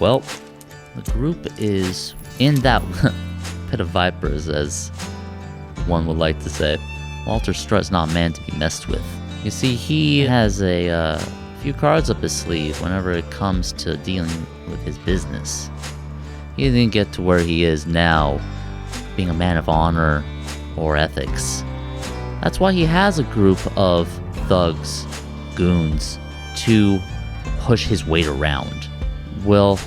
Well, the group is in that pit of vipers, as one would like to say. Walter Strutt's not a man to be messed with. You see, he has a few cards up his sleeve whenever it comes to dealing with his business. He didn't get to where he is now, being a man of honor or ethics. That's why he has a group of thugs, goons, to push his weight around. Well,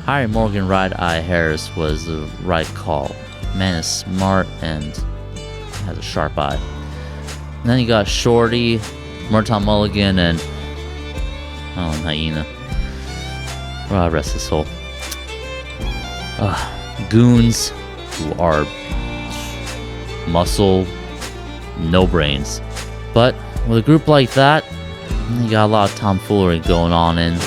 hiring Morgan Ride-Eye Harris was the right call. Man is smart and has a sharp eye. And then you got Shorty, Murtaugh Mulligan, and Hyena. Well, rest his soul. Goons who are muscle, no brains. But with a group like that, you got a lot of tomfoolery going on in.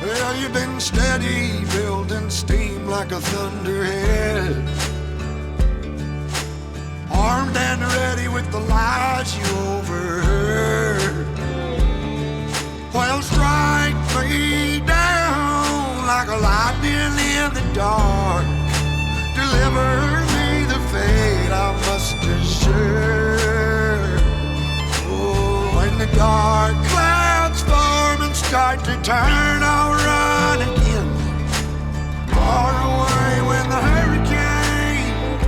Well, you've been steady, building steam like a thunderhead. Armed and ready with the lies you overheard. Well, strike me down like a lightning in the dark. Deliver me the fate I must deserve. Oh, when the dark clouds form and start to turn, I'll run again. Far away when the hurricane,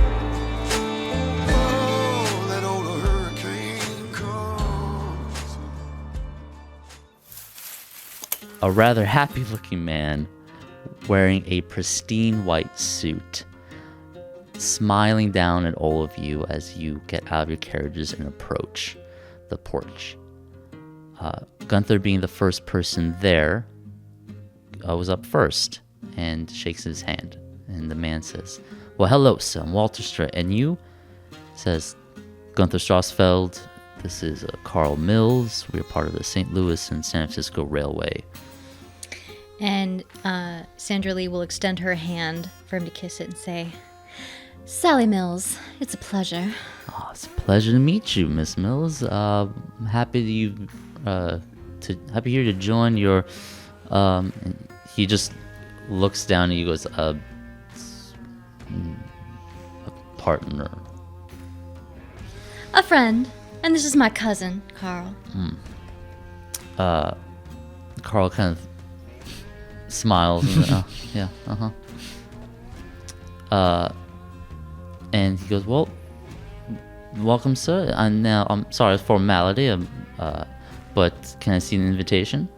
oh, that old hurricane comes. A rather happy-looking man wearing a pristine white suit, smiling down at all of you as you get out of your carriages and approach the porch. Gunther, being the first person there, was up first and shakes his hand. And the man says, "Well, hello, sir. I'm Walter Strutt. And you?" Says, "Gunther Strassfeld. This is Carl Mills. We're part of the St. Louis and San Francisco Railway." And Sandra Lee will extend her hand for him to kiss it and say, "Sally Mills, it's a pleasure." Oh, it's a pleasure to meet you, Miss Mills. Happy happy here to join your. He just looks down and he goes, a partner. A friend. And this is my cousin, Carl. Carl kind of smiles and yeah, and he goes, "Well, welcome, sir. And now I'm sorry, it's formality, but can I see an invitation?"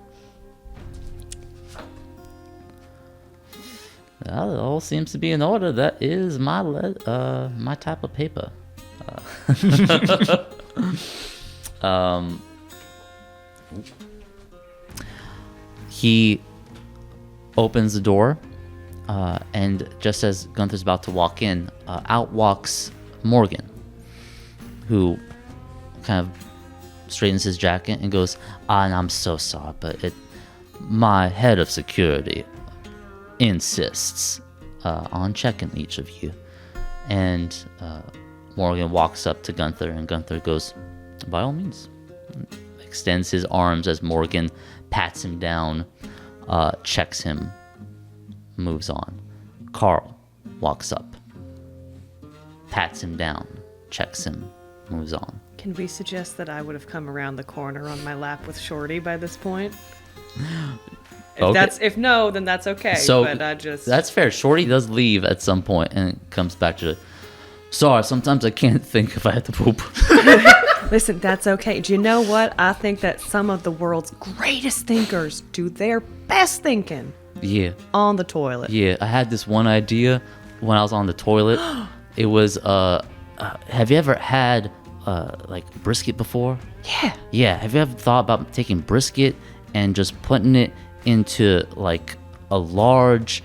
Well, it all seems to be in order. That is my my type of paper. He opens the door, and just as Gunther's about to walk in, out walks Morgan, who kind of straightens his jacket and goes, and I'm so sorry, but my head of security insists on checking each of you." And Morgan walks up to Gunther, and Gunther goes, "By all means." Extends his arms as Morgan pats him down, checks him, moves on. Carl walks up, pats him down, checks him, moves on. Can we suggest that I would have come around the corner on my lap with Shorty by this point? If no, then that's okay. So but that's fair. Shorty does leave at some point and comes back to, "Sorry, sometimes I can't think if I have to poop." Listen, that's okay. Do you know what? I think that some of the world's greatest thinkers do their best thinking. Yeah. On the toilet. Yeah, I had this one idea when I was on the toilet. It was, have you ever had, like, brisket before? Yeah. Yeah, have you ever thought about taking brisket and just putting it into, like, a large,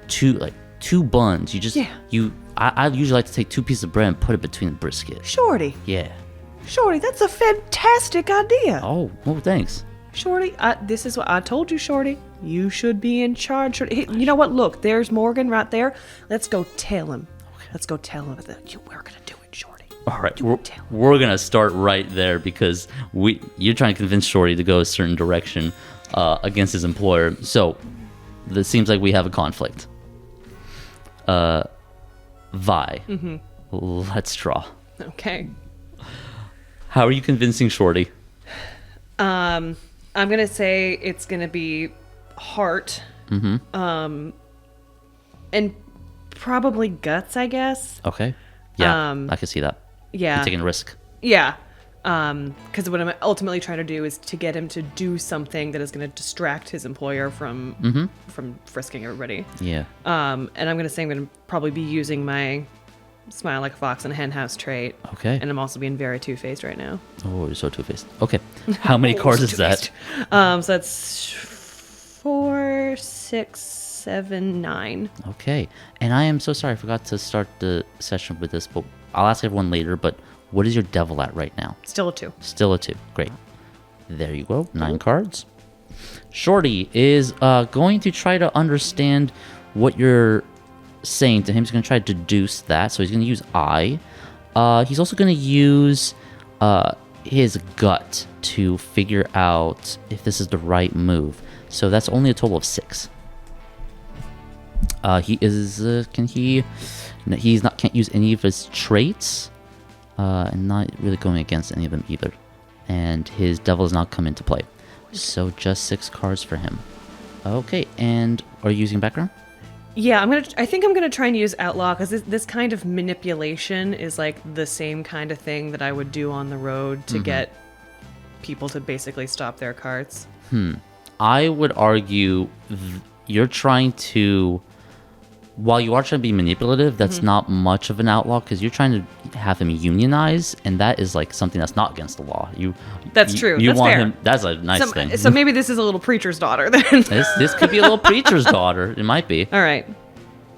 two buns? You just, I usually like to take 2 pieces of bread and put it between the brisket. Shorty. Yeah. Shorty, that's a fantastic idea. Oh, well, thanks. Shorty, this is what I told you, Shorty. You should be in charge. Shorty. Hey, you know what? Look, there's Morgan right there. Let's go tell him. Okay. Let's go tell him that we're going to do it, Shorty. All right, we're gonna start right there because you're trying to convince Shorty to go a certain direction against his employer. So this seems like we have a conflict. Vi, let's draw. Okay. How are you convincing Shorty? I'm gonna say it's gonna be heart. And probably guts, I guess. Okay. Yeah, I can see that. Yeah. You're taking a risk. Yeah. Because what I'm ultimately trying to do is to get him to do something that is going to distract his employer from frisking everybody. Yeah. And I'm going to say I'm going to probably be using my smile like a fox and a hen house trait. Okay. And I'm also being very two-faced right now. Oh, you're so two-faced. Okay. How many cards is that? So that's 4, 6, 7, 9. Okay. And I am so sorry. I forgot to start the session with this, but I'll ask everyone later. But what is your devil at right now? Still a 2. Still a 2. Great. There you go. 9 cards. Shorty is going to try to understand what you're saying to him. He's going to try to deduce that. So he's going to use I. He's also going to use his gut to figure out if this is the right move. So that's only a total of 6. He is can't use any of his traits, and not really going against any of them either. And his devil does not come into play. So just 6 cards for him. Okay, and are you using background? Yeah, I think I'm gonna try and use outlaw because this kind of manipulation is like the same kind of thing that I would do on the road to get people to basically stop their carts. I would argue you're trying to, while you are trying to be manipulative, that's not much of an outlaw because you're trying to have him unionize, and that is like something that's not against the law. That's true. You That's want fair. him. That's a nice thing. So maybe this is a little preacher's daughter then. This could be a little preacher's daughter. It might be. All right.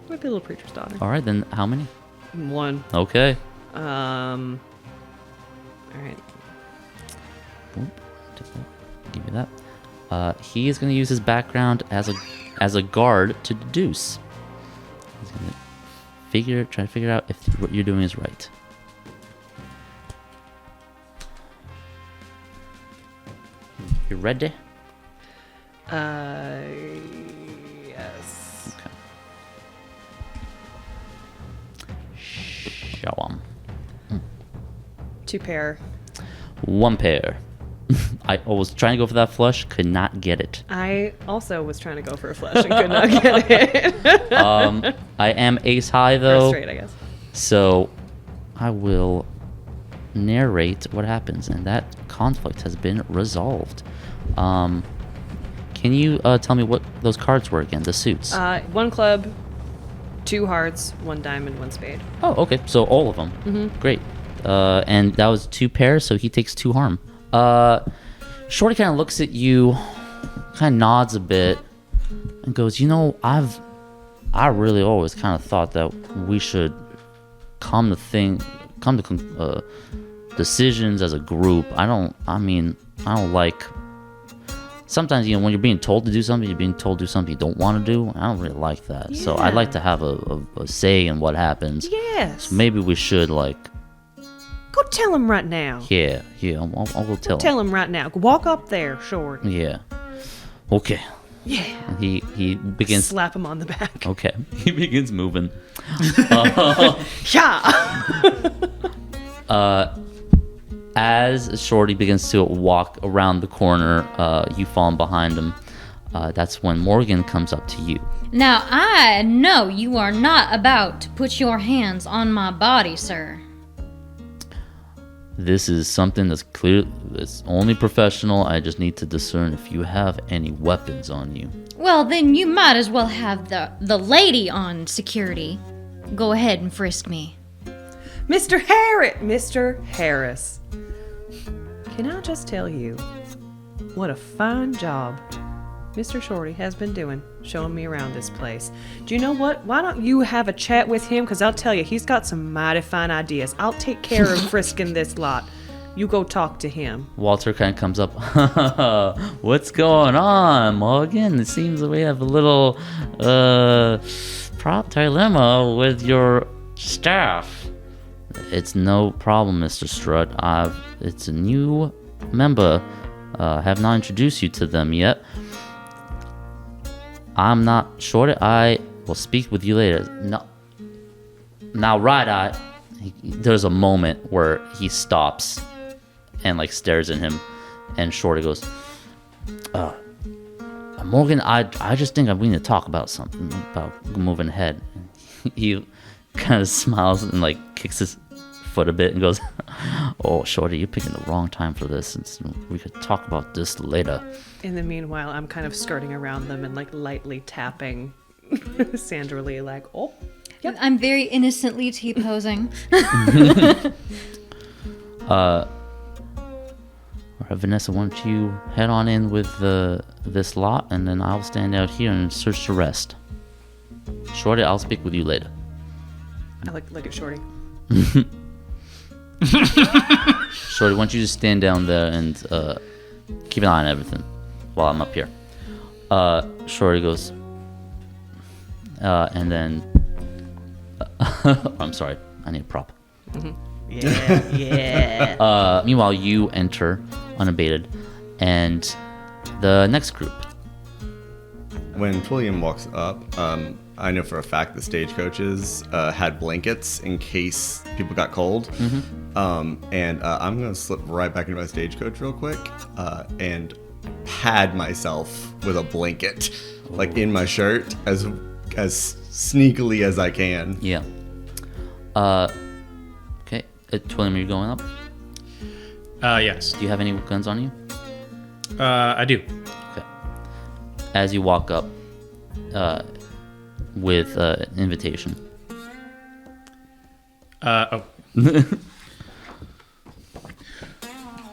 Might be a little preacher's daughter. All right, then how many? 1. Okay. All right. Give me that. He is going to use his background as a guard to deduce. He's going to try to figure out if what you're doing is right. You ready? Yes. Okay. Show 'em. 2 pair. 1 pair. I was trying to go for that flush, could not get it. I also was trying to go for a flush and could not get it. I am ace high Or though, straight, I guess. so I will narrate what happens, and that conflict has been resolved. Can you tell me what those cards were again? The suits. 1 club, 2 hearts, 1 diamond, 1 spade. Oh, okay. So all of them. Great. And that was 2 pairs, so he takes 2 harm. Shorty kind of looks at you, kind of nods a bit, and goes, I really always kind of thought that we should come to decisions as a group. I don't like, sometimes, when you're being told to do something, you're being told to do something you don't want to do. I don't really like that. So I'd like to have a say in what happens. Yes. So maybe we should, Go tell him right now. yeah, I'll go tell him. Tell him right now. Walk up there, Short. Yeah. Okay. Yeah. And he begins. Slap him on the back. Okay. He begins moving. Yeah. As Shorty begins to walk around the corner, you fall behind him. That's when Morgan comes up to you. Now, I know you are not about to put your hands on my body, sir. This is something that's clear. It's only professional. I just need to discern if you have any weapons on you. Well, then you might as well have the lady on security. Go ahead and frisk me. Mr. Harris. Can I just tell you what a fine job Mr. Shorty has been doing showing me around this place. Do you know what? Why don't you have a chat with him? Because I'll tell you, he's got some mighty fine ideas. I'll take care of frisking this lot. You go talk to him. Walter kind of comes up. What's going on, Morgan? It seems that we have a little dilemma with your staff. It's no problem, Mr. Strut. It's a new member. Have not introduced you to them yet. I'm not Shorty. I will speak with you later. No. Now, Right-Eye, there's a moment where he stops and like stares at him, and Shorty goes, Morgan, I just think we need to talk about something about moving ahead. He kind of smiles and like kicks his foot a bit and goes, oh, Shorty, you're picking the wrong time for this. We could talk about this later. In the meanwhile, I'm kind of skirting around them and like lightly tapping Sandra Lee, like, oh. Yep. I'm very innocently T-posing. All right, Vanessa, why don't you head on in with this lot, and then I'll stand out here and search the rest. Shorty, I'll speak with you later. I look at Shorty. Shorty, why don't you just stand down there and keep an eye on everything while I'm up here. Shorty goes, and then... I'm sorry, I need a prop. Mm-hmm. Yeah. Meanwhile, you enter unabated, and the next group. When Twilliam walks up, I know for a fact the stagecoaches had blankets in case people got cold. Mm-hmm. And I'm going to slip right back into my stagecoach real quick and pad myself with a blanket, like in my shirt, as sneakily as I can. Yeah. Okay. Twilliam, are you going up? Yes. Do you have any guns on you? I do. Okay. As you walk up with invitation. Oh.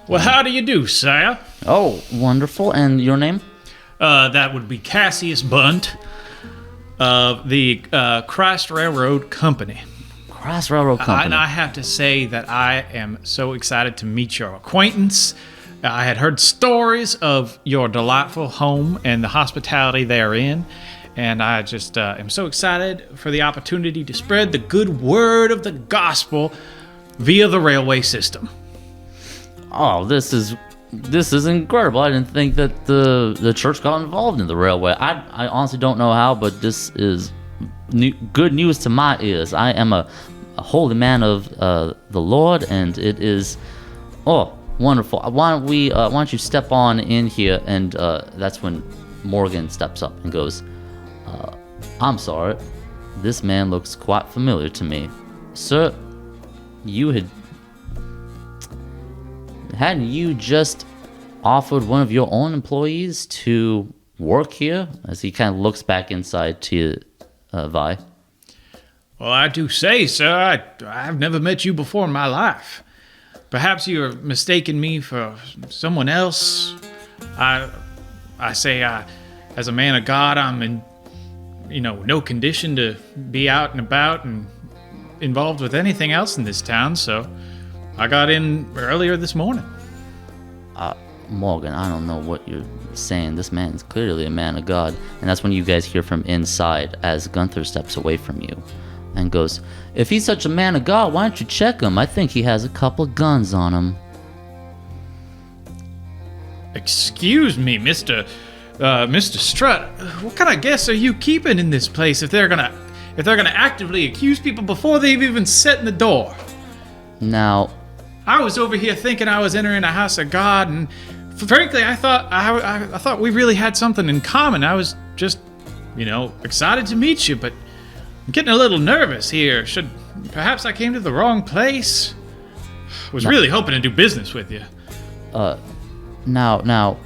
Well, how do you do, sire? Oh, wonderful. And your name? That would be Cassius Bunt of the Christ Railroad Company. Christ Railroad Company. And I have to say that I am so excited to meet your acquaintance. I had heard stories of your delightful home and the hospitality therein, and I just am so excited for the opportunity to spread the good word of the gospel via the railway system. Oh, this is incredible. I didn't think that the church got involved in the railway. I honestly don't know how, but this is good news to my ears. I am a holy man of the Lord, and it is wonderful. Why don't you step on in here? And that's when Morgan steps up and goes, I'm sorry, this man looks quite familiar to me. Sir, hadn't you just offered one of your own employees to work here? As he kind of looks back inside to Vi. Well, I do say, sir, I've never met you before in my life. Perhaps you're mistaking me for someone else. I say, as a man of God, I'm in, no condition to be out and about and involved with anything else in this town, so I got in earlier this morning. Morgan, I don't know what you're saying. This man is clearly a man of God. And that's when you guys hear from inside as Gunther steps away from you and goes, if he's such a man of God, why don't you check him? I think he has a couple of guns on him. Excuse me, Mr. Strut. What kind of guests are you keeping in this place if they're gonna actively accuse people before they've even set in the door? Now, I was over here thinking I was entering a house of God, and frankly, I thought we really had something in common. I was just, excited to meet you, but I'm getting a little nervous here. Perhaps I came to the wrong place? Was really hoping to do business with you. Now,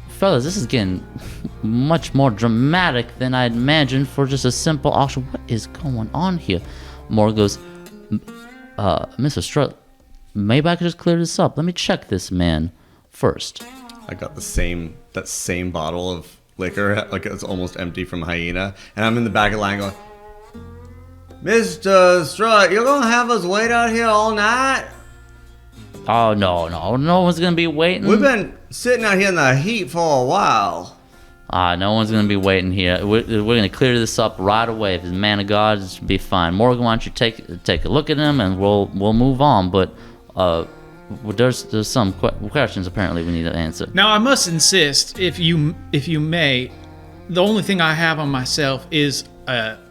fellas, this is getting much more dramatic than I'd imagined for just a simple auction. What is going on here? Morgan goes, Mr. Strut, maybe I could just clear this up. Let me check this man first. I got that same bottle of liquor, like it's almost empty from Hyena, and I'm in the back of the line going, Mr. Strut, you're gonna have us wait out here all night? Oh, no one's gonna be waiting. We've been sitting out here in the heat for a while. No one's gonna be waiting here. We're gonna clear this up right away. If he's a man of God, it should be fine. Morgan, why don't you take a look at him and we'll move on. But there's some questions apparently we need to answer. Now I must insist, if you may, the only thing I have on myself is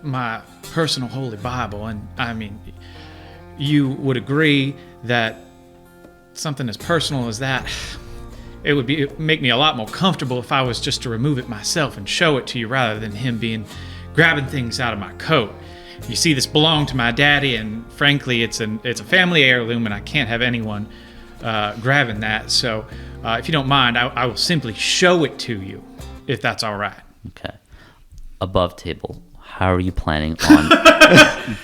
my personal holy Bible, and I mean, you would agree that something as personal as that, it would make me a lot more comfortable if I was just to remove it myself and show it to you rather than him grabbing things out of my coat. You see, this belonged to my daddy, and frankly, it's a family heirloom, and I can't have anyone grabbing that. So, if you don't mind, I will simply show it to you, if that's all right. Okay. Above table, how are you planning on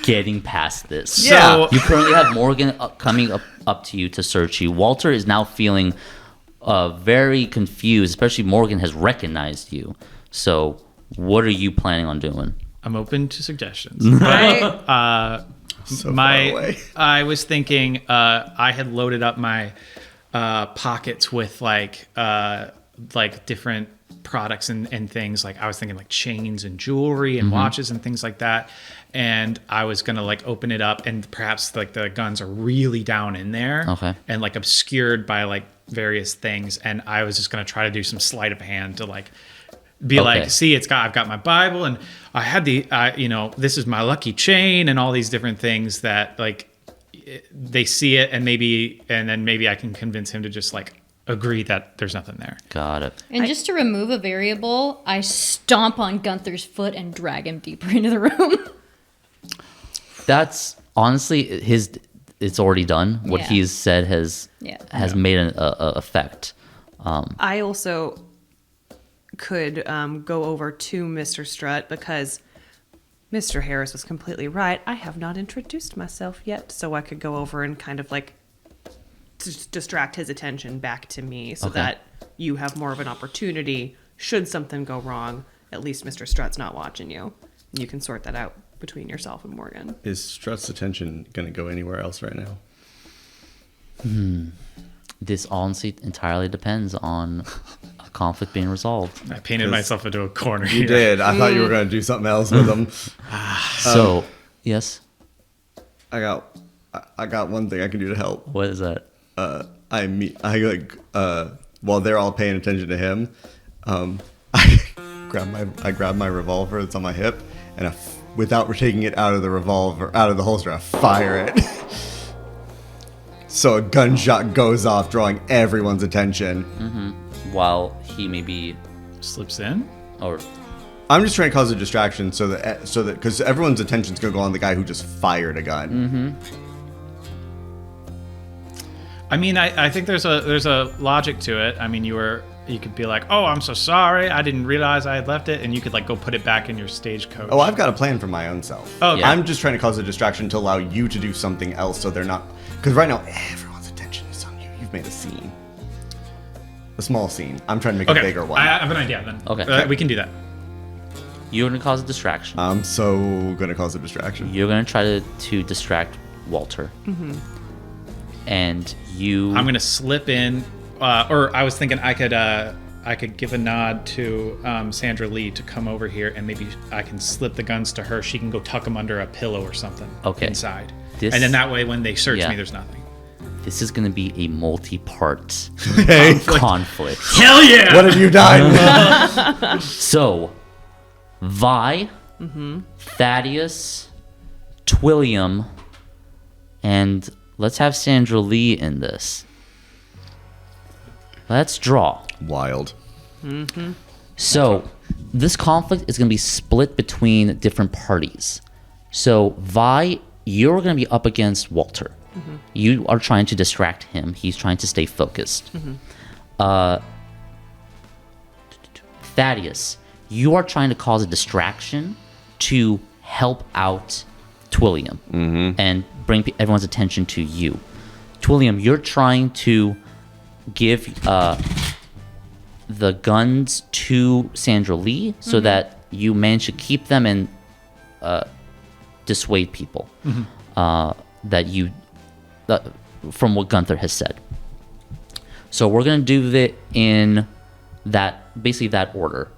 getting past this? Yeah. You currently have Morgan coming up to you to search you. Walter is now feeling very confused, especially Morgan has recognized you. So what are you planning on doing? I'm open to suggestions. So far away. I was thinking I had loaded up my pockets with like different products and things. Like I was thinking like chains and jewelry and watches and things like that. And I was gonna like open it up, and perhaps like the guns are really down in there, and like obscured by like various things. And I was just gonna try to do some sleight of hand to like be like, see, I've got my Bible, and I had this is my lucky chain, and all these different things that like they see it, and then maybe I can convince him to just like agree that there's nothing there. Got it. And just to remove a variable, I stomp on Gunther's foot and drag him deeper into the room. That's honestly it's already done. What Yeah. he's said has made an effect. I also could go over to Mr. Strutt because Mr. Harris was completely right. I have not introduced myself yet, so I could go over and kind of like distract his attention back to me so that you have more of an opportunity should something go wrong. At least Mr. Strutt's not watching you. You can sort that out between yourself and Morgan. Is Strutt's attention going to go anywhere else right now? This honestly entirely depends on a conflict being resolved. I painted myself into a corner. You did. I thought you were going to do something else with them. So, yes. I got one thing I can do to help. What is that? While they're all paying attention to him, I grab my revolver that's on my hip, and without taking it out of the holster, I fire it. So a gunshot goes off, drawing everyone's attention. While he maybe Slips in? or I'm just trying to cause a distraction so that because everyone's attention's gonna go on the guy who just fired a gun. I mean, I think there's a logic to it. I mean, you could be like, oh, I'm so sorry, I didn't realize I had left it, and you could like go put it back in your stagecoach. Oh, I've got a plan for my own self. Oh, yeah. I'm just trying to cause a distraction to allow you to do something else so they're not... Because right now, everyone's attention is on you. You've made a scene. A small scene. I'm trying to make a bigger one. I have an idea then. Okay. We can do that. you're going to cause a distraction. I'm so going to cause a distraction. You're going to try to distract Walter. And I'm going to slip in, or I was thinking I could give a nod to Sandra Lee to come over here, and maybe I can slip the guns to her. She can go tuck them under a pillow or something inside. And then that way, when they search me, there's nothing. This is going to be a multi-part conflict. Hell yeah! What have you done? So, Vi, Thaddeus, Twilliam, and let's have Sandra Lee in this. Let's draw. Wild. So, this conflict is going to be split between different parties. So, Vi, you're going to be up against Walter. You are trying to distract him. He's trying to stay focused. Thaddeus, you are trying to cause a distraction to help out Twilliam and bring everyone's attention to you. Twilliam, you're trying to give the guns to Sandra Lee so that you manage to keep them and dissuade people from what Gunther has said. So we're gonna do it in that order.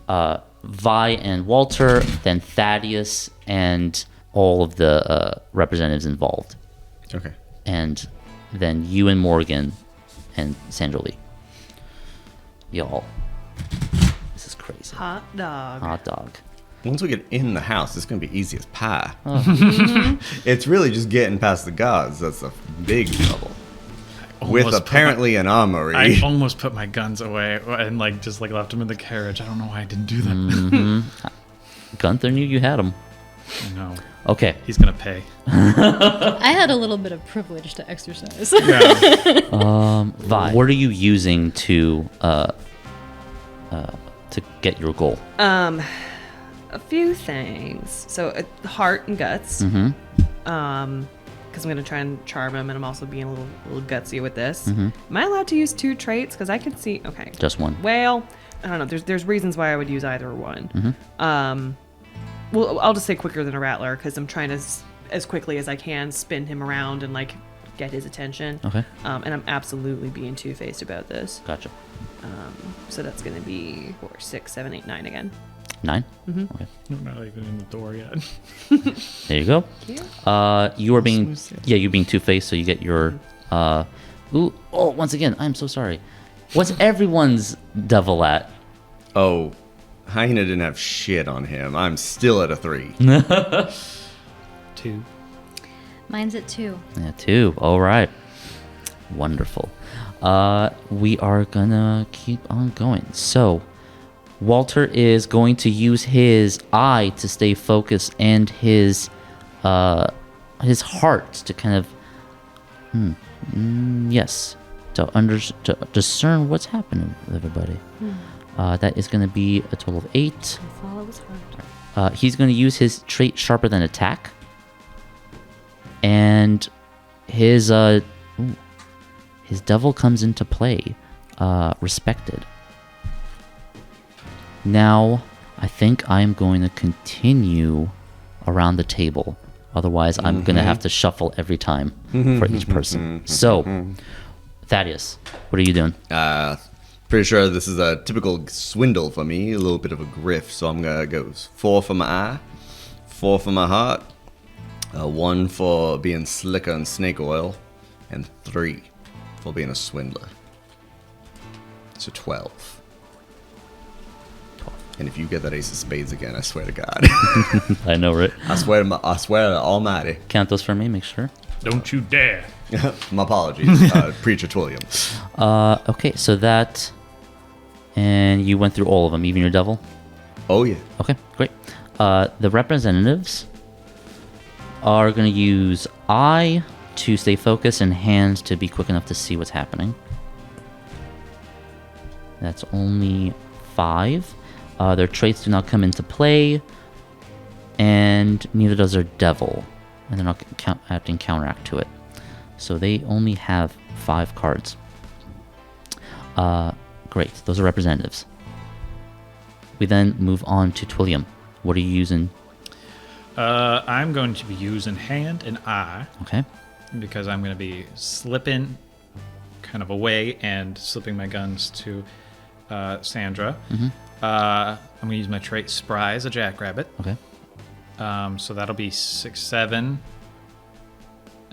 Vi and Walter, then Thaddeus, and all of the representatives involved. Okay. And then you and Morgan and Sandra Lee. Y'all. This is crazy. Hot dog. Hot dog. Once we get in the house, it's going to be easy as pie. It's really just getting past the guards that's a big trouble. With Almost apparently an armory. I almost put my guns away and just left them in the carriage. I don't know why I didn't do that. Gunther knew you had them. No, Okay. he's gonna pay. I had a little bit of privilege to exercise. Vi, what are you using to get your goal? A few things. So heart and guts. Mm-hmm. Because I'm gonna try and charm him, and I'm also being a little gutsy with this. Mm-hmm. Am I allowed to use 2 traits? Because I can see. Okay. Just one. Well, I don't know. There's reasons why I would use either one. Mm-hmm. Well, I'll just say quicker than a rattler because I'm trying to as quickly as I can spin him around and get his attention. Okay. And I'm absolutely being two-faced about this. Gotcha. So that's gonna be 4, 6, 7, 8, 9 again. 9? Mm-hmm. Okay. I'm not even in the door yet. There you go. You are being you're being two-faced, so you get your once again, I'm so sorry. What's everyone's devil at? Oh, Hyena didn't have shit on him. I'm still at a 3. 2. Mine's at 2. Yeah, 2. All right. Wonderful. We are gonna keep on going. So, Walter is going to use his eye to stay focused and his heart to kind of to discern what's happening with everybody. That is going to be a total of 8. I thought it was hard. He's going to use his trait Sharper Than Attack, and his devil comes into play. Respected. Now, I think I'm going to continue around the table. Otherwise, I'm going to have to shuffle every time for each person. So, Thaddeus, what are you doing? Pretty sure this is a typical swindle for me. A little bit of a grift. So I'm going to go 4 for my eye, 4 for my heart, 1 for being slicker and snake oil, and 3 for being a swindler. So 12. And if you get that ace of spades again, I swear to God. I know, right? I swear to Almighty. Count those for me, make sure. Don't you dare. My apologies, Preacher Twilliam. Okay, so that... And you went through all of them, even your devil? Oh, yeah. Okay, great. The representatives are going to use eye to stay focused and hand to be quick enough to see what's happening. That's only 5. Their traits do not come into play, and neither does their devil, and they're not acting counteract to it. So they only have 5 cards. Great, those are representatives. We then move on to Twilliam. What are you using? I'm going to be using hand and eye Okay. because I'm going to be slipping kind of away and slipping my guns to Sandra. I'm going to use my trait Spry as a jackrabbit. Okay. So that'll be 6, 7.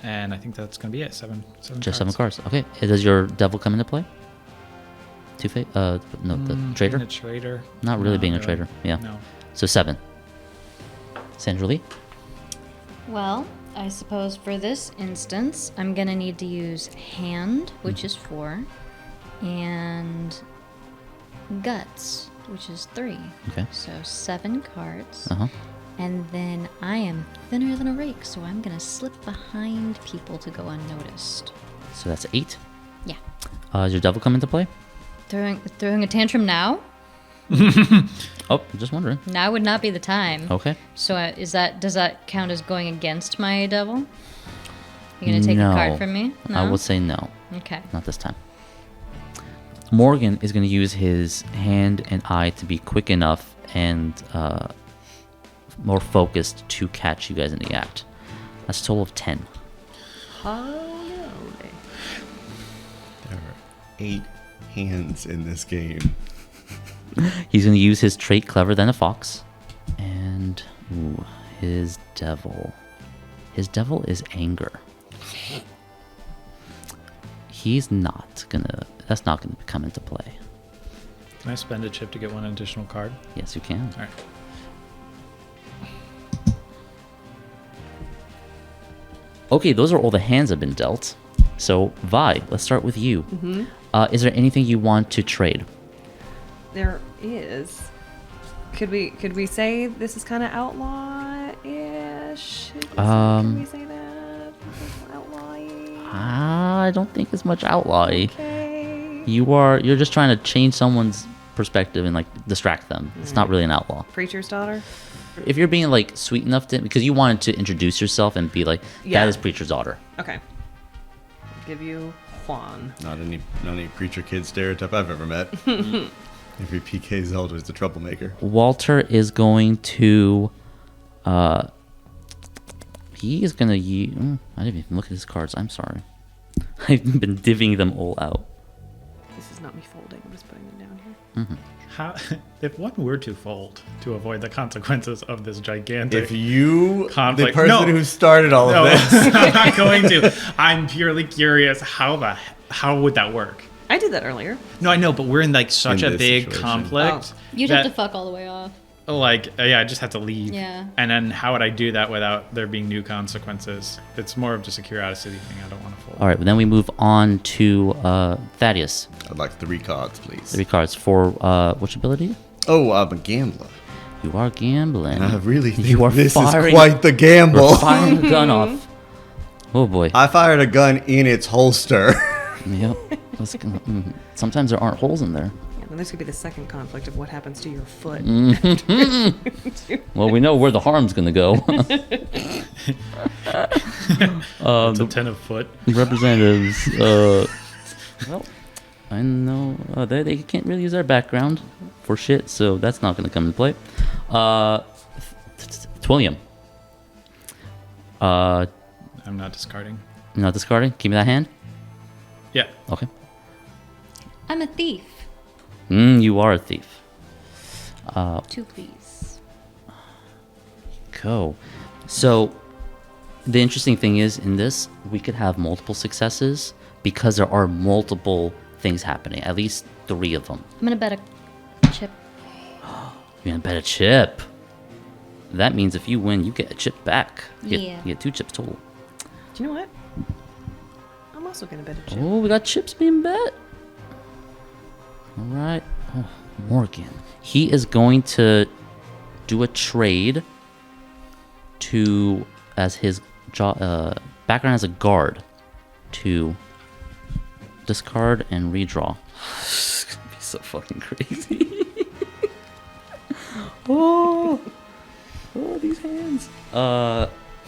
And I think that's going to be it. 7 Just 7 cards. Okay. Does your devil come into play? The traitor? Being a traitor. Not really being a traitor. Yeah. No. So 7. Sandra Lee? Well, I suppose for this instance, I'm going to need to use hand, which is 4, and guts, which is 3. Okay. So 7 cards. Uh-huh. And then I am thinner than a rake, so I'm going to slip behind people to go unnoticed. So that's 8. Yeah. Does your devil come into play? Throwing a tantrum now? Oh, just wondering. Now would not be the time. Okay. So does that count as going against my devil? You're going to take a card from me? No? I would say no. Okay. Not this time. Morgan is going to use his hand and eye to be quick enough and more focused to catch you guys in the act. That's a total of 10. Holy. There are 8 hands in this game. He's going to use his trait Clever Than a Fox. And his devil. His devil is Anger. He's not going to... That's not going to come into play. Can I spend a chip to get one additional card? Yes, you can. All right. Okay, those are all the hands that have been dealt. So, Vi, let's start with you. Is there anything you want to trade? There is. Could we say this is kind of outlaw-ish? Can we say that? Outlaw-y? I don't think it's much outlaw-y. Okay. You're just trying to change someone's perspective and like distract them. It's not really an outlaw. Preacher's daughter? If you're being like sweet enough to, because you wanted to introduce yourself and be like, Yeah. that is Preacher's daughter. Okay. I'll give you Juan. Not any preacher kid stereotype I've ever met. Every PK Zelda is the troublemaker. Walter is going to, he is going to use, I didn't even look at his cards. I'm sorry. I've been divvying them all out. This is not me folding. I'm just putting them down here. How, if one were to fold to avoid the consequences of this gigantic If you, conflict, the person who started all no, of this, I'm not going to. I'm purely curious how would that work? I did that earlier. No, I know, but we're in like such In a this big situation. conflict. You'd that, have to fuck all the way off. Like, yeah, I just have to leave. Yeah. And then how would I do that without there being new consequences? It's more of just a curiosity thing. I don't want to fold. All right, then we move on to Thaddeus. I'd like 3 cards, please. 3 cards for which ability? Oh, I'm a gambler. You are gambling. I really think You are this firing- is quite the gamble. We're firing the gun off. Oh boy. I fired a gun in its holster. Yep. Sometimes there aren't holes in there. Yeah, then this could be the second conflict of what happens to your foot. Well, we know where the harm's gonna go. It's a 10 of foot. Representatives. Well, I know they can't really use their background for shit, so that's not gonna come into play. Twilliam. I'm not discarding. Not discarding. Give me that hand. Yeah. Okay. I'm a thief. You are a thief. 2, please. Go. So, the interesting thing is, in this, we could have multiple successes because there are multiple things happening. At least 3 of them. I'm gonna bet a chip. You're gonna bet a chip. That means if you win, you get a chip back. Yeah. You get 2 chips total. Do you know what? I'm also going to bet a chip. Oh, we got chips being bet. All right. Oh, Morgan. He is going to do a trade to, as his background as a guard, to discard and redraw. It's gonna be so fucking crazy. Oh, these hands.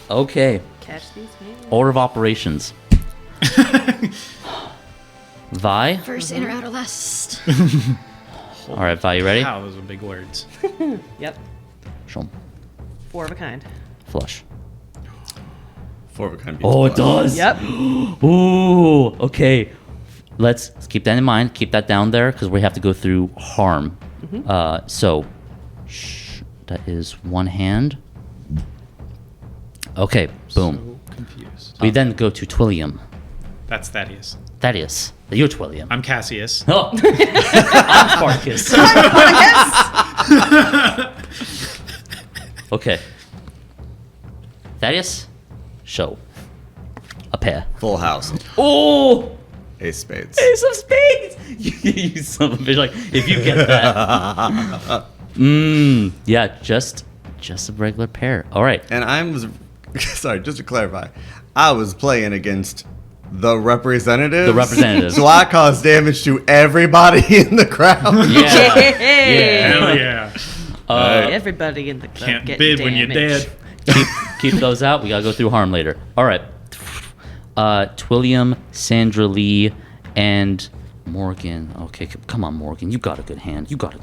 Okay. Catch these hands. Order of operations. Vi. First in or out or last. All right, Vi, you ready? Wow, those are big words. Yep. Show 'em. 4 of a kind. Flush. 4 of a kind. Oh, it does. Yep. Ooh. Okay. Let's keep that in mind. Keep that down there because we have to go through harm. So, that is 1 hand. Okay. Boom. So confused. We then go to Twilliam. That's Thaddeus. Thaddeus. You're Twilliam. I'm Cassius. Oh. I'm Spartacus. Okay. Thaddeus. Show. A pair. Full house. Oh. Ace spades. Ace of spades! You son of a bitch, like, if you get that. Yeah, just a regular pair. All right. And sorry, just to clarify, I was playing against the representatives. The representatives. So I caused damage to everybody in the crowd. Yeah. Hell yeah. Everybody in the club Can't getting bid when you're damaged. dead. Keep those out. We gotta go through harm later. All right. Twilliam, Sandra Lee, and Morgan. Okay, come on, Morgan. You got a good hand. You got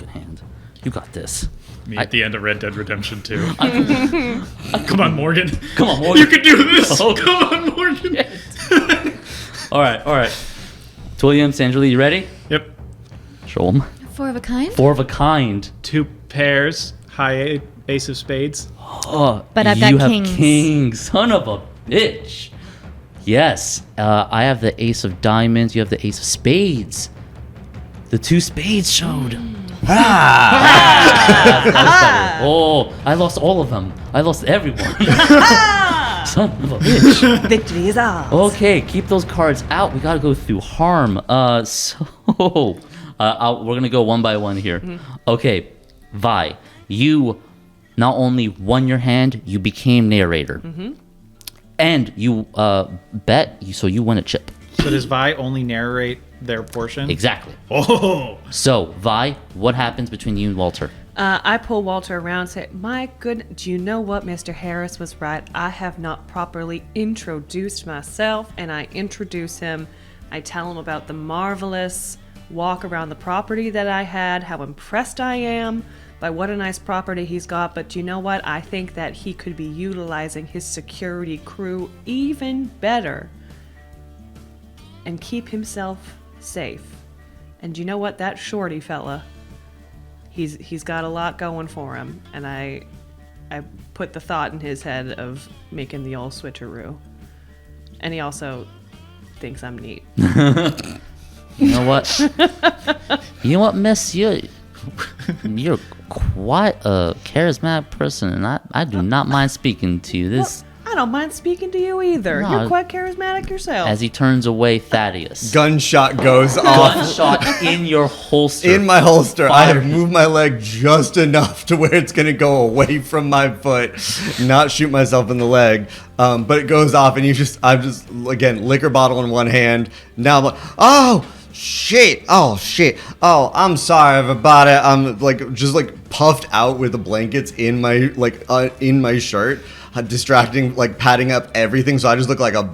this. Me at the end of Red Dead Redemption 2. Come on, Morgan. Come on, Morgan. You can do this. Oh. Come on, Morgan. All right. Twilliam, Sandra Lee, you ready? Yep. Show 'em. Four of a kind? 4 of a kind. 2 pairs, high ace of spades. Oh, But I've you got have kings. Son of a bitch. Yes, I have the ace of diamonds. You have the ace of spades. The 2 spades showed. That's better. Oh, I lost all of them. I lost everyone. Son of a bitch. Victory is ours. Okay, keep those cards out. We gotta go through harm. We're gonna go one by one here. Okay, Vi, you not only won your hand, you became narrator. And you bet, so you win a chip. So does Vi only narrate their portion? Exactly. Oh! So, Vi, what happens between you and Walter? I pull Walter around and say, my good, do you know what? Mr. Harris was right. I have not properly introduced myself, and I introduce him. I tell him about the marvelous walk around the property that I had, how impressed I am by what a nice property he's got. But do you know what? I think that he could be utilizing his security crew even better and keep himself safe. And you know what? That Shorty fella, he's got a lot going for him, and I put the thought in his head of making the old switcheroo. And he also thinks I'm neat. You know what? You know what, Miss? You're quite a charismatic person, and I do not mind speaking to you. This I don't mind speaking to you either. No. You're quite charismatic yourself. as he turns away Thaddeus. Gunshot goes off Gunshot in your holster. in my holster. I Fire. have moved my leg just enough to where it's gonna go away from my foot, not shoot myself in the leg. But it goes off, and I'm just again liquor bottle in one hand. Now I'm like, oh shit! Oh, I'm sorry, everybody. I'm just puffed out with the blankets in my shirt. Distracting, padding up everything, so I just look like a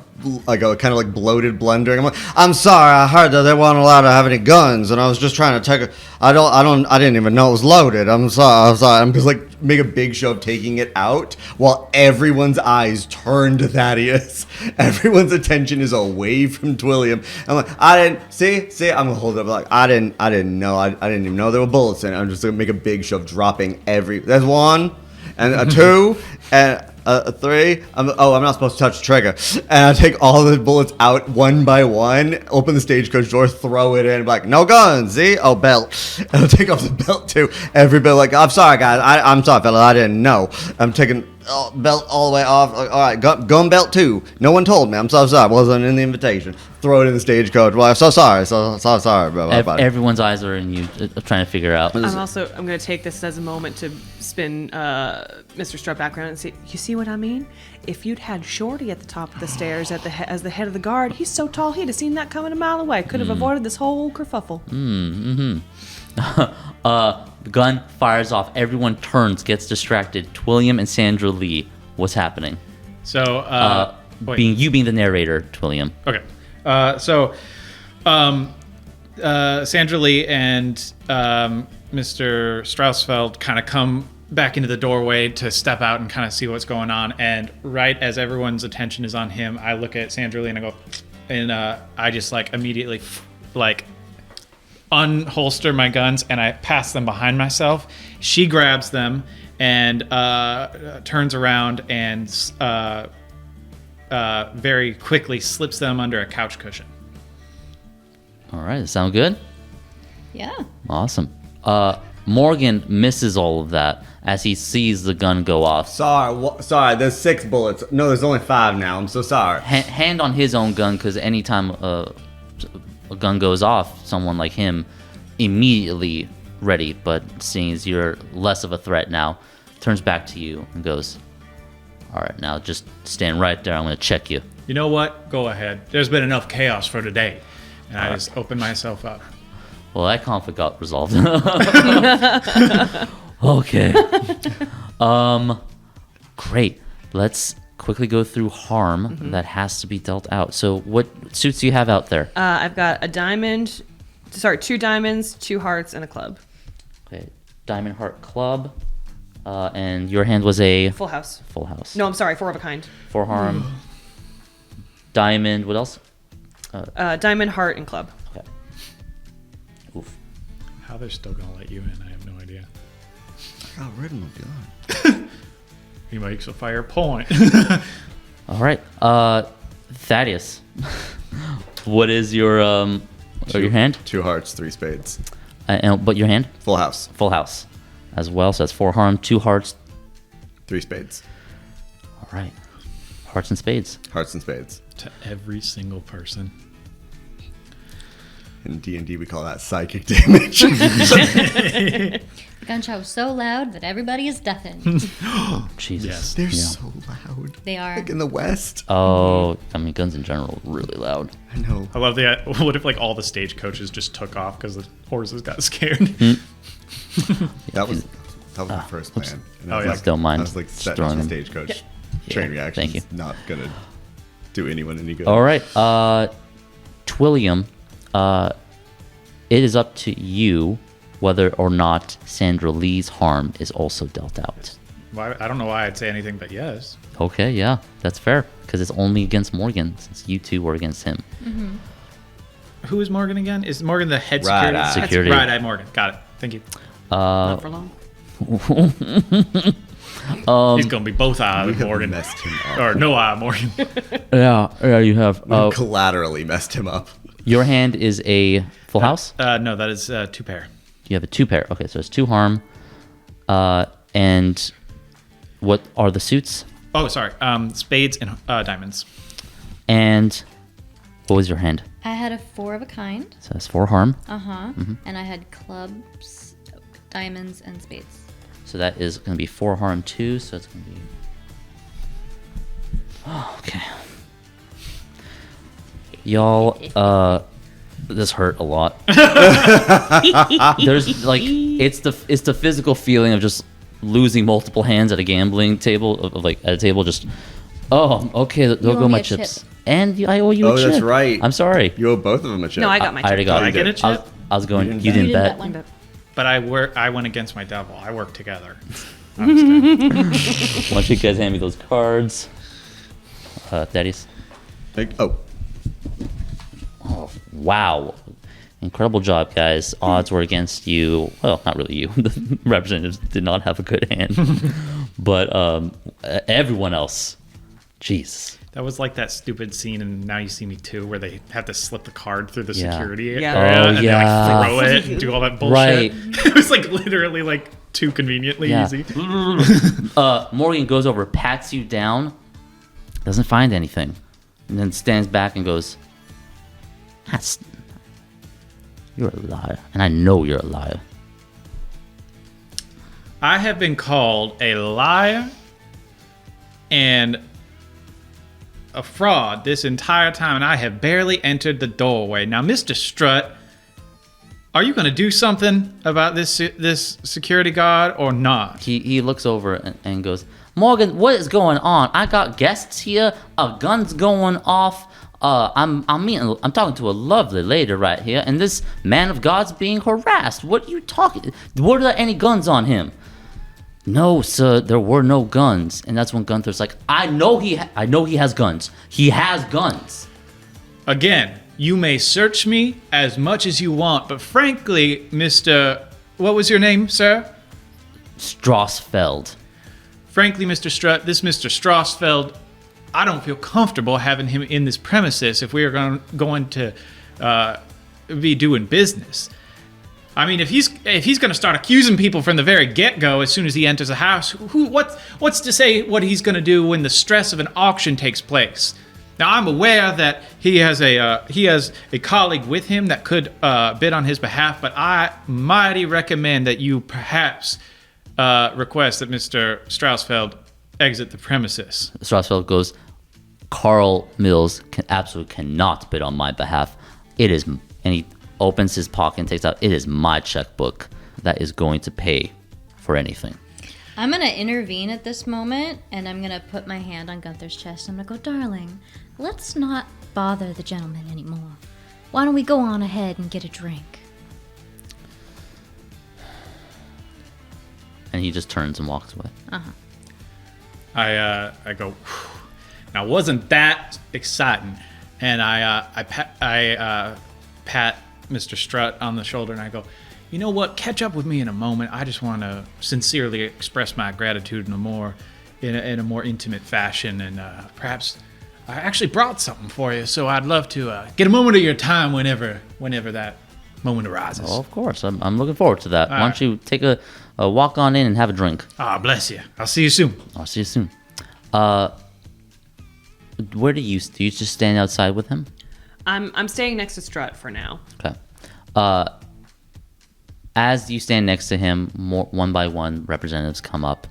kind of bloated blender. I'm like, I'm sorry, I heard that they weren't allowed to have any guns, and I was just trying to take I didn't even know it was loaded. I'm sorry. I'm just make a big show of taking it out while everyone's eyes turn to Thaddeus. Everyone's attention is away from Twilliam. I'm like, I didn't see. I'm gonna hold it up I didn't know. I didn't even know there were bullets in it. I'm just gonna make a big show of dropping there's 1 and a 2 and a 3. I'm not supposed to touch the trigger. And I take all the bullets out one by one, open the stagecoach door, throw it in, and be like, no guns, see? Oh, belt. And I'll take off the belt too. Everybody I'm sorry, guys. I'm sorry, fella. I didn't know. I'm taking belt all the way off. All right, gun belt too. No one told me. I'm so sorry. Wasn't in the invitation. Throw it in the stagecoach. Well, I'm so sorry. So sorry, bro. Everyone's eyes are in you, trying to figure out. I'm going to take this as a moment to spin Mr. Strutt back around and say, you see what I mean? If you'd had Shorty at the top of the stairs as the head of the guard, he's so tall he'd have seen that coming a mile away. Could have avoided this whole kerfuffle. The gun fires off. Everyone turns, gets distracted. Twilliam and Sandra Lee. What's happening? So, being the narrator, Twilliam. Okay. Sandra Lee and Mr. Straussfeld kind of come back into the doorway to step out and kind of see what's going on. And right as everyone's attention is on him, I look at Sandra Lee and I go, and I just immediately unholster my guns and I pass them behind myself. She grabs them and turns around and very quickly slips them under a couch cushion. All right, sound good? Yeah. Awesome. Morgan misses all of that as he sees the gun go off. Sorry, there's 6 bullets. No, there's only 5 now. I'm so sorry. Hand on his own gun, because anytime a gun goes off, someone like him immediately ready, but seeing as you're less of a threat now, turns back to you and goes, all right, now just stand right there. I'm going to check you. You know what? Go ahead. There's been enough chaos for today. And I just open myself up. Well, that conflict got resolved. Okay. Great. Let's quickly go through harm that has to be dealt out. So what suits do you have out there? I've got 2 diamonds, 2 hearts, and a club. Okay. Diamond, heart, club. And your hand was a... Full house. Full house. No, I'm sorry, 4 of a kind. 4 harm. Diamond, what else? Diamond, heart, and club. Okay. Oof. how they're still gonna let you in. I have no idea. I got rid of my gun. He makes a fair point. All right. Thaddeus, what is your your hand? 2 hearts, 3 spades. But your hand? Full house. Full house as well. So that's 4 harm, 2 hearts. 3 spades. All right. Hearts and spades. Hearts and spades. To every single person. In D&D, we call that psychic damage. The gunshot was so loud that everybody is deafened. Jesus. Yes. They're Yeah. so loud. They are. Like in the West. Oh, I mean, guns in general are really loud. I know. I love the. What if like all the stagecoaches just took off because the horses got scared? That was my first plan. And I was yeah. like, Don't mind I was like just setting throwing up the them. stagecoach. Train reaction. thank you. Not gonna do anyone any good. All right. Twilliam, it is up to you whether or not Sandra Lee's harm is also dealt out. Why, I don't know why I'd say anything but yes. Okay, yeah, that's fair because it's only against Morgan since you two were against him. Who is Morgan again? Is Morgan the head Right security? eye. Security. Right eye Morgan. Got it. Thank you. Not for long. He's gonna be both eye We have Morgan, messed him up. or no eye Morgan. Yeah, you have. We collaterally messed him up. Your hand is a full house. No, that is 2 pair. You have a 2 pair. Okay, so it's 2 harm. And what are the suits? Oh, sorry. Spades and diamonds. And what was your hand? I had a 4 of a kind. So that's 4 harm. And I had clubs, diamonds, and spades. So that is going to be 4 harm too. So it's going to be. Oh, okay. Y'all, this hurt a lot. There's like it's the physical feeling of just losing multiple hands at a gambling table, of like at a table. Just okay, there owe go me my a chip. chips, and I owe you a Oh, chip. that's right. I'm sorry. You owe both of them a chip. No, I got my I already chip. got Did I it. get a chip? I was going. You You didn't didn't bet bet. one. But I went against my devil. I work together. I'm just kidding. Why don't you guys hand me those cards? Daddies. Oh, Oh, wow. Incredible job, guys. Odds were against you. Well, not really you. The representatives did not have a good hand. But everyone else, jeez. That was like that stupid scene in Now You See Me Too, where they have to slip the card through the Yeah. security Yeah. area Oh, and yeah. they like throw it and do all that bullshit. Right. It was like literally like too conveniently Yeah. easy. Morgan goes over, pats you down, doesn't find anything, and then stands back and goes, you're a liar. And I know you're a liar. I have been called a liar and a fraud this entire time, and I have barely entered the doorway. Now, Mr. Strut, are you going to do something about this security guard or not? He looks over and goes, Morgan, what is going on? I got guests here. A gun's going off. I'm talking to a lovely lady right here, and this man of God's being harassed. What are you talking? Were there any guns on him? No, sir, there were no guns. And that's when Gunther's like, I know he has guns. He has guns. Again, you may search me as much as you want, but frankly, Mr. What was your name, sir? Strassfeld. Frankly, Mr. Strut, this Mr. Strassfeld, I don't feel comfortable having him in this premises if we are going to be doing business. I mean, if he's going to start accusing people from the very get-go as soon as he enters a house, what's to say what he's going to do when the stress of an auction takes place? Now, I'm aware that he has a colleague with him that could bid on his behalf, but I mighty recommend that you perhaps request that Mr. Strassfeld exit the premises. Strassfeld goes, Carl Mills absolutely cannot bid on my behalf. It is, and he opens his pocket and takes out, it is my checkbook that is going to pay for anything. I'm going to intervene at this moment, and I'm going to put my hand on Gunther's chest. I'm going to go, darling, let's not bother the gentleman anymore. Why don't we go on ahead and get a drink? And he just turns and walks away. I go, "Whew." Now wasn't that exciting? And I pat Mr. Strut on the shoulder and I go, you know what? Catch up with me in a moment. I just want to sincerely express my gratitude in a more intimate fashion, and perhaps I actually brought something for you. So I'd love to get a moment of your time whenever that moment arises. Oh, of course. I'm looking forward to that. All Why don't you take a walk on in and have a drink? Ah, bless you. I'll see you soon. I'll see you soon. Where do you just stand outside with him? I'm staying next to Strut for now. Okay. As you stand next to him, one by one, representatives come up,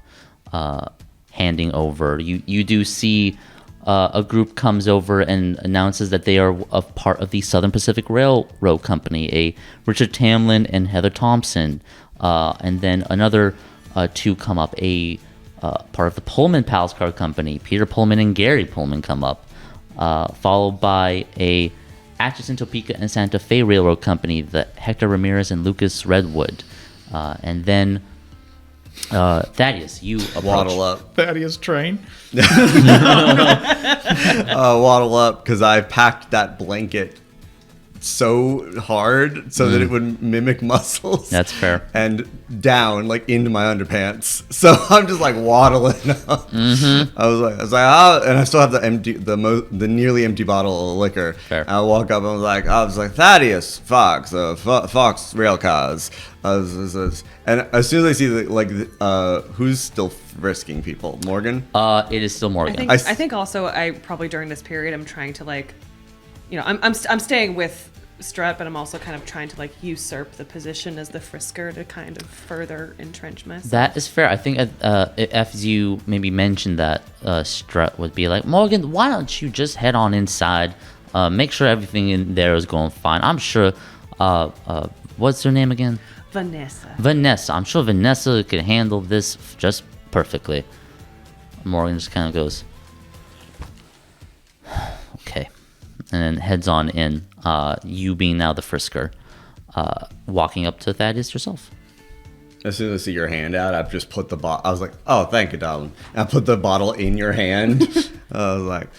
handing over. You do see a group comes over and announces that they are a part of the Southern Pacific Railroad Company, a Richard Tamlin and Heather Thompson. And then another two come up, a part of the Pullman Palace Car Company. Peter Pullman and Gary Pullman come up, followed by a Atchison, Topeka, and Santa Fe Railroad Company, the Hector Ramirez and Lucas Redwood. And then Thaddeus, you approach. Waddle up. Thaddeus train. Waddle up because I packed that blanket so hard so that it would mimic muscles. That's fair. And down like into my underpants. So I'm just like waddling up. I was like, oh, and I still have the nearly empty bottle of liquor. Fair. I walk up and I was like Thaddeus Fox, Fox rail cars. And as soon as I see who's still frisking people, Morgan. It is still Morgan. I think also I probably during this period I'm trying to I'm staying with Strut, but I'm also kind of trying to usurp the position as the frisker to kind of further entrench myself. That is fair. I think if you maybe mentioned that, Strut would be like, Morgan, why don't you just head on inside, make sure everything in there is going fine. I'm sure, what's her name again? Vanessa. I'm sure Vanessa could handle this just perfectly. Morgan just kind of goes, okay. And then heads on in, you being now the frisker, walking up to Thaddeus yourself. As soon as I see your hand out, I've just put the bottle. I was like, oh, thank you, darling. I put the bottle in your hand. I was like,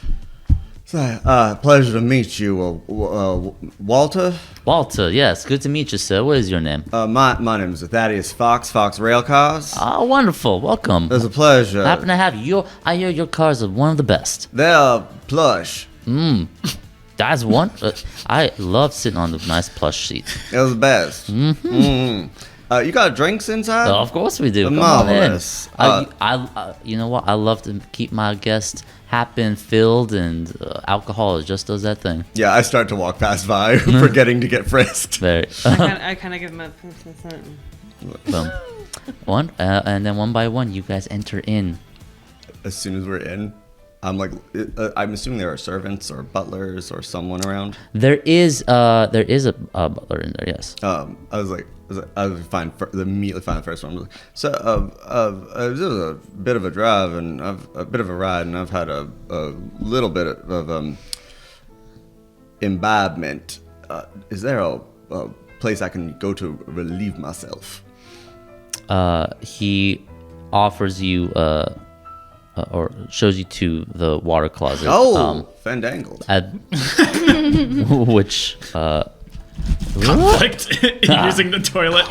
pleasure to meet you, Walter. Walter, yes, good to meet you, sir. What is your name? My name is Thaddeus Fox Railcars. Oh, wonderful. Welcome. It's a pleasure. Happen to have you. I hear your cars are one of the best. They're plush. That's one. I love sitting on the nice plush seat. It was the best. You got drinks inside? Of course we do. Come Marvelous. on in. You know what? I love to keep my guests happy and filled, and alcohol just does that thing. Yeah, I start to walk past by, forgetting to get frisked. Very. I kind of give him a... Boom. One, and then one by one, you guys enter in. As soon as we're in, I'm like, I'm assuming there are servants or butlers or someone around. There is a butler in there. Yes. I was immediately find the first one. So, this is a bit of a drive and a bit of a ride, and I've had a little bit of imbibement. Is there a place I can go to relieve myself? He offers you or shows you to the water closet. Oh, fandangled. Which Conflict using the toilet.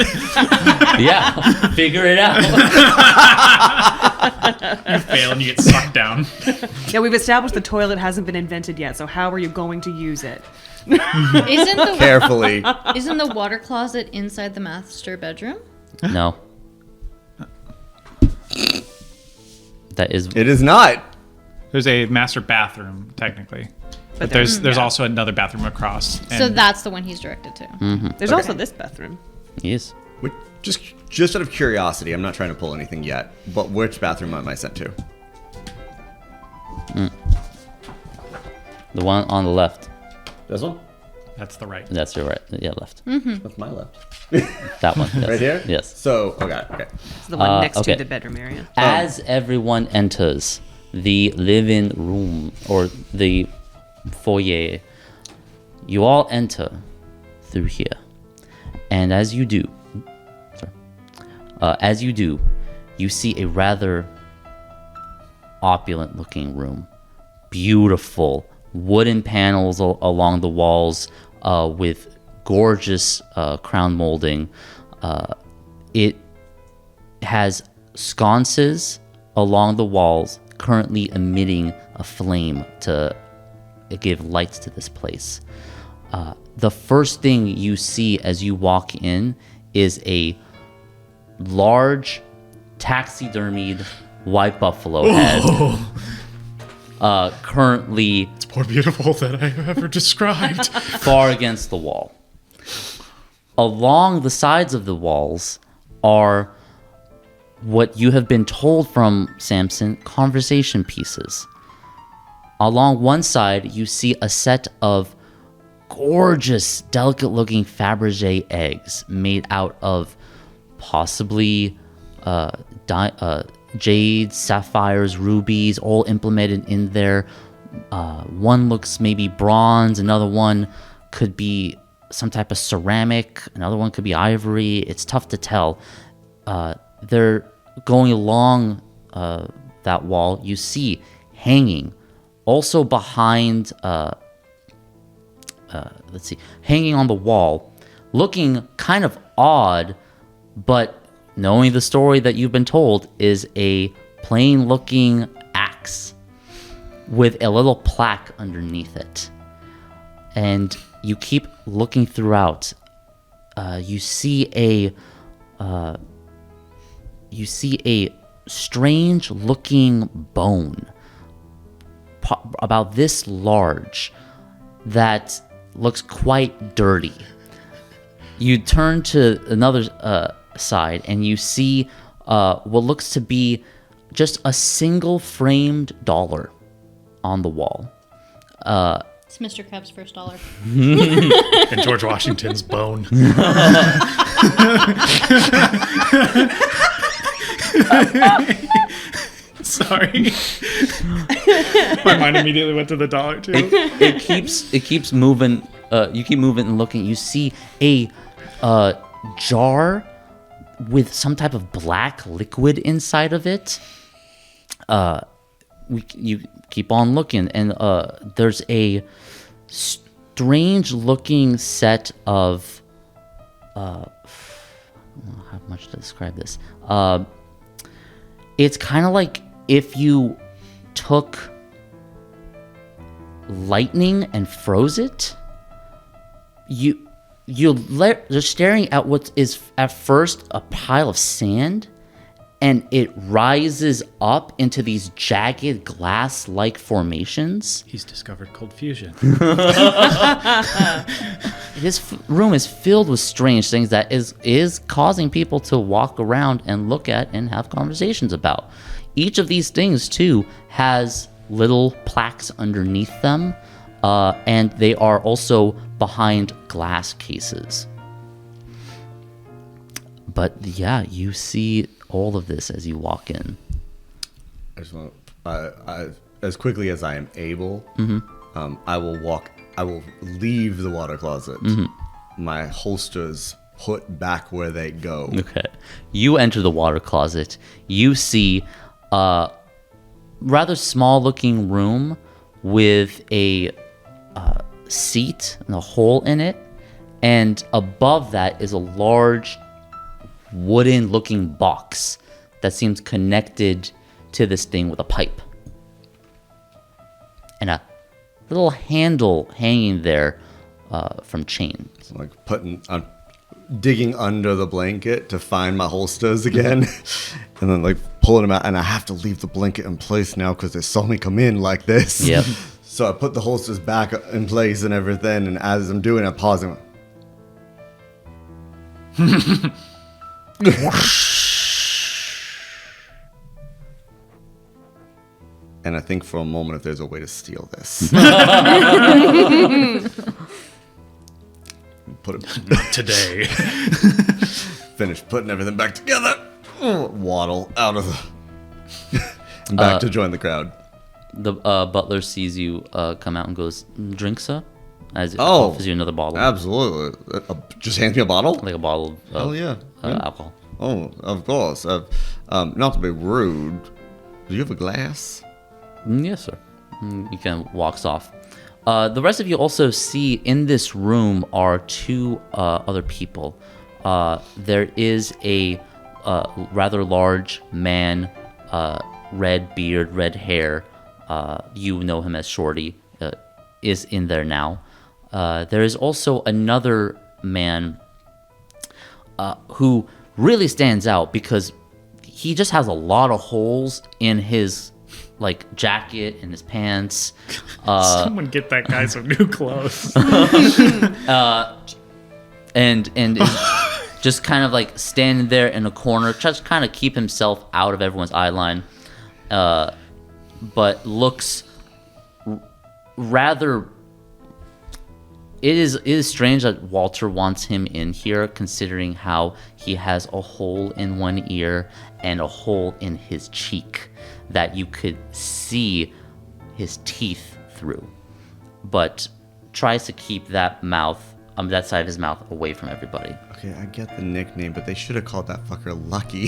yeah, figure it out. You fail and you get sucked down. Yeah, we've established the toilet hasn't been invented yet, so how are you going to use it? Carefully. Isn't the water closet inside the master bedroom? No. That is. It is not. There's a master bathroom, technically. But there's also another bathroom across. So that's the one he's directed to. There's also this bathroom. Yes. Just out of curiosity, I'm not trying to pull anything yet, but which bathroom am I sent to? The one on the left. This one? That's the right. That's your right. Yeah, left. That's my left. That one. Yes. Right here? Yes. So, okay. It's the one next okay. to the bedroom area. As everyone enters the living room or the foyer, you all enter through here. And as you do, you see a rather opulent looking room. Beautiful wooden panels along the walls with gorgeous crown molding. It has sconces along the walls, currently emitting a flame to give lights to this place. The first thing you see as you walk in is a large taxidermied white buffalo head. Currently It's more beautiful than I have ever described. far against the wall. Along the sides of the walls are what you have been told from Samson, conversation pieces. Along one side, you see a set of gorgeous, delicate-looking Fabergé eggs made out of possibly jades, sapphires, rubies, all implemented in there. One looks maybe bronze, another one could be some type of ceramic, another one could be ivory. It's tough to tell. They're going along that wall. You see hanging, also behind, hanging on the wall, looking kind of odd, but knowing the story that you've been told, is a plain looking axe with a little plaque underneath it. And you keep looking throughout. You see a strange looking bone about this large that looks quite dirty. You turn to another side and you see what looks to be just a single framed dollar on the wall. It's Mr. Cub's first dollar. And George Washington's bone. Sorry. My mind immediately went to the dollar too. It keeps moving. You keep moving and looking. You see a jar with some type of black liquid inside of it. You keep on looking, and there's a strange looking set of I don't know how much to describe this. It's kind of like if you took lightning and froze it. You're staring at what is at first a pile of sand, and it rises up into these jagged glass-like formations. He's discovered cold fusion. This room is filled with strange things that is causing people to walk around and look at and have conversations about. Each of these things, too, has little plaques underneath them, and they are also behind glass cases. But yeah, you see all of this as you walk in. I just want to, as quickly as I am able, I will leave the water closet. My holsters put back where they go. Okay. You enter the water closet. You see a rather small looking room with a seat and a hole in it. And above that is a large wooden looking box that seems connected to this thing with a pipe. And a little handle hanging there from chain. So like digging under the blanket to find my holsters again, and then like pulling them out. And I have to leave the blanket in place now because they saw me come in like this. Yep. So I put the holsters back in place and everything. And as I'm doing, I'm pausing. And I think for a moment if there's a way to steal this. Put it Today. finish putting everything back together. Waddle out of the back to join the crowd. The butler sees you come out and goes, "Drink, sir?" As it Oh, offers you another bottle. Absolutely. Just hand me a bottle? Like a bottle of Hell yeah. alcohol. Oh, of course. Not to be rude. Do you have a glass? Yes, sir. He kind of walks off. The rest of you also see in this room are two other people. there is a rather large man, red beard, red hair. You know him as Shorty. Is in there now. There is also another man who really stands out because he just has a lot of holes in his jacket and his pants. Someone get that guy some new clothes. and is just kind of standing there in a corner, just kind of keep himself out of everyone's eye line, but looks rather. It is strange that Walter wants him in here, considering how he has a hole in one ear and a hole in his cheek that you could see his teeth through, but tries to keep that that side of his mouth away from everybody. Okay, I get the nickname, but they should have called that fucker Lucky.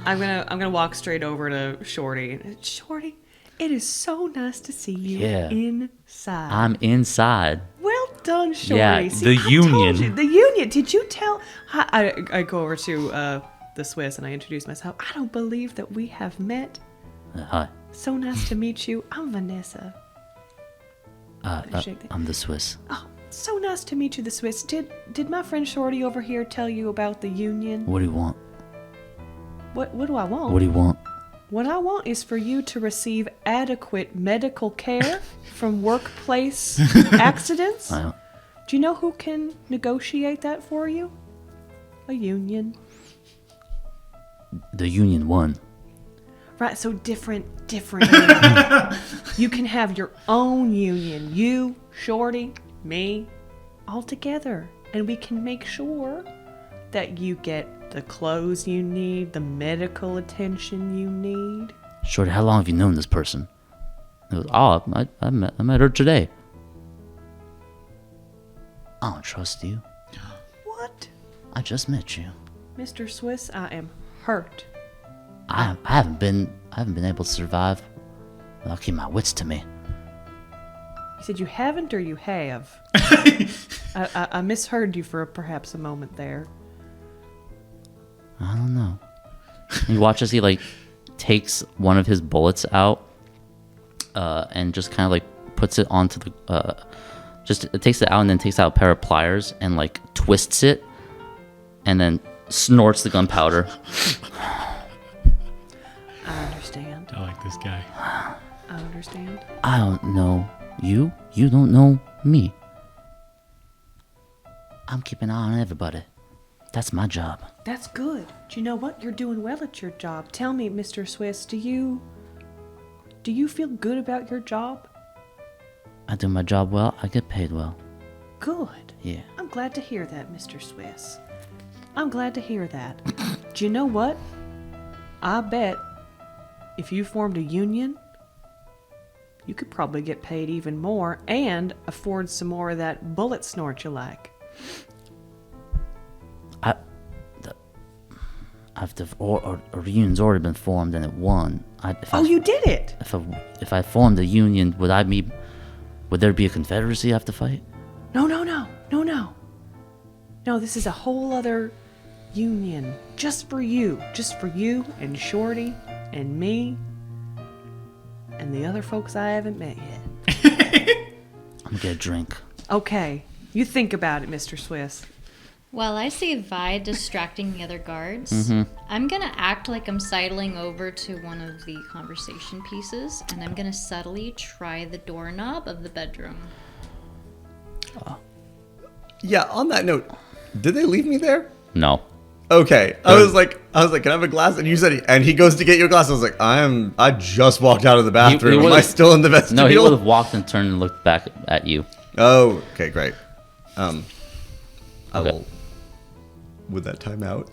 I'm gonna walk straight over to Shorty. Shorty, it is so nice to see you inside. I'm inside. Well done, Shorty. Yeah, See, the I union. told you, the union. Did you tell? I go over to the Swiss and I introduce myself. I don't believe that we have met. Hi. So nice to meet you. I'm Vanessa. I'm the Swiss. Oh, so nice to meet you, the Swiss. Did my friend Shorty over here tell you about the union? What do you want? What do I want? What do you want? What I want is for you to receive adequate medical care from workplace accidents. Do you know who can negotiate that for you? A union. The union won. Right, so different union. You can have your own union. You, Shorty, me, all together. And we can make sure that you get the clothes you need, the medical attention you need. Shorty, how long have you known this person? It was, I met her today. I don't trust you. What? I just met you. Mr. Swiss, I am hurt. I haven't been able to survive. I'll keep my wits to me. You said you haven't or you have? I misheard you for perhaps a moment there. I don't know. You watch as he takes one of his bullets out, and just kind of puts it onto the just takes it out and then takes out a pair of pliers and twists it, and then snorts the gunpowder. I understand. I like this guy. I understand. I don't know you. You don't know me. I'm keeping an eye on everybody. That's my job. That's good. Do you know what? You're doing well at your job. Tell me, Mr. Swiss, do you feel good about your job? I do my job well. I get paid well. Good. Yeah. I'm glad to hear that, Mr. Swiss. I'm glad to hear that. Do you know what? I bet if you formed a union, you could probably get paid even more and afford some more of that bullet snort you like. A union's already been formed and it won. You did it! If I formed a union, would there be a confederacy I have to fight? No. No, this is a whole other union. Just for you and Shorty and me and the other folks I haven't met yet. I'm gonna get a drink. Okay, you think about it, Mr. Swiss. While I see Vi distracting the other guards, I'm gonna act like I'm sidling over to one of the conversation pieces, and I'm gonna subtly try the doorknob of the bedroom. Yeah, on that note, did they leave me there? No. Okay. I was like, can I have a glass? And you said, and he goes to get you a glass. I was like, I just walked out of the bathroom. Am I still in the vestibule? No, he would have walked and turned and looked back at you. Oh, okay, great. I Okay. will. Would that time out?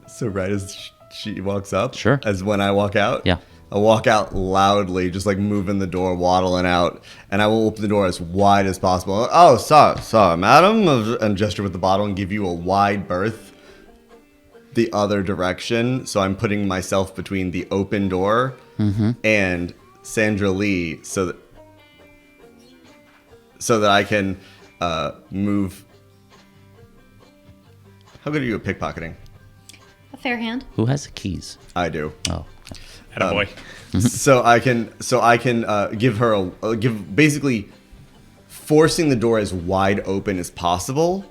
So right as she walks up, Sure. as when I walk out, Yeah. I walk out loudly, just moving the door, waddling out, and I will open the door as wide as possible. Oh, sorry, madam, and gesture with the bottle and give you a wide berth the other direction. So I'm putting myself between the open door and Sandra Lee, so that I can move How good are you at pickpocketing? A fair hand. Who has the keys? I do. Oh. Attaboy. So I can give her basically forcing the door as wide open as possible.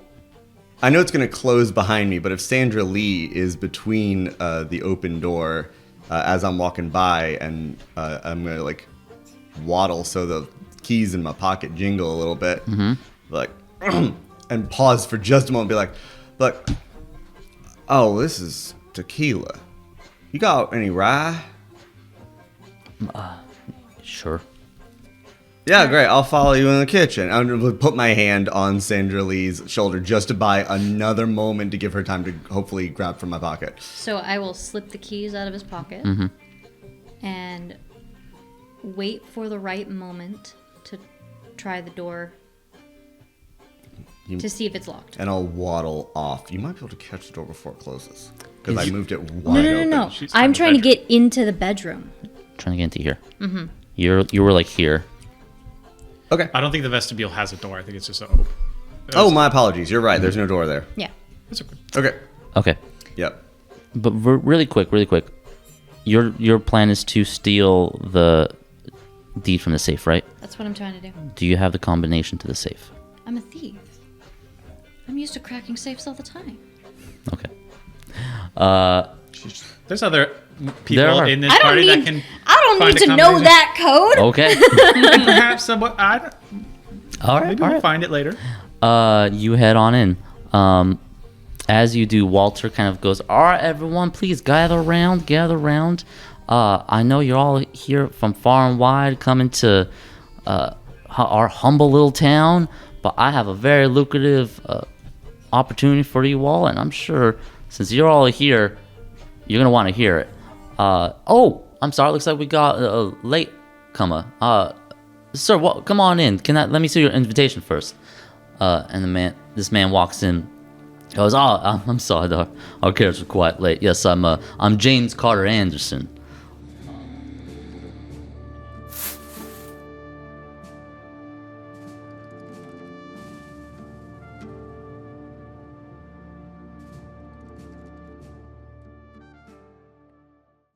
I know it's going to close behind me, but if Sandra Lee is between the open door as I'm walking by, and I'm going to like waddle so the keys in my pocket jingle a little bit, like, and pause for just a moment, be like, look, oh, this is tequila. You got any rye? Sure. Yeah, great. I'll follow you in the kitchen. I'm going to put my hand on Sandra Lee's shoulder just to buy another moment to give her time to hopefully grab from my pocket. So I will slip the keys out of his pocket and wait for the right moment to try the door to see if it's locked. And I'll waddle off. You might be able to catch the door before it closes. Because I moved it wide open. No. She's I'm trying trying to to get into the bedroom. Trying to get into here. You were like here. Okay. I don't think the vestibule has a door. I think it's just open. Oh, my apologies. You're right. There's no door there. Yeah. That's okay. Okay. Okay. Yep. But really quick. Your plan is to steal the deed from the safe, right? That's what I'm trying to do. Do you have the combination to the safe? I'm a thief. I'm used to cracking safes all the time. Okay. There's other There people are. in this I don't party that need. can. I don't find need a to know combination. that code. Okay. And perhaps someone. All right. Maybe All we'll right. find it later. You head on in. As you do, Walter kind of goes, all right, everyone, please gather around. I know you're all here from far and wide coming to our humble little town, but I have a very lucrative opportunity for you all, and I'm sure since you're all here, you're going to want to hear it. Oh, I'm sorry, looks like we got a late comer. Sir, come on in. Let me see your invitation first. And this man walks in. Goes, I'm sorry, our characters are quite late. Yes, I'm James Carter Anderson.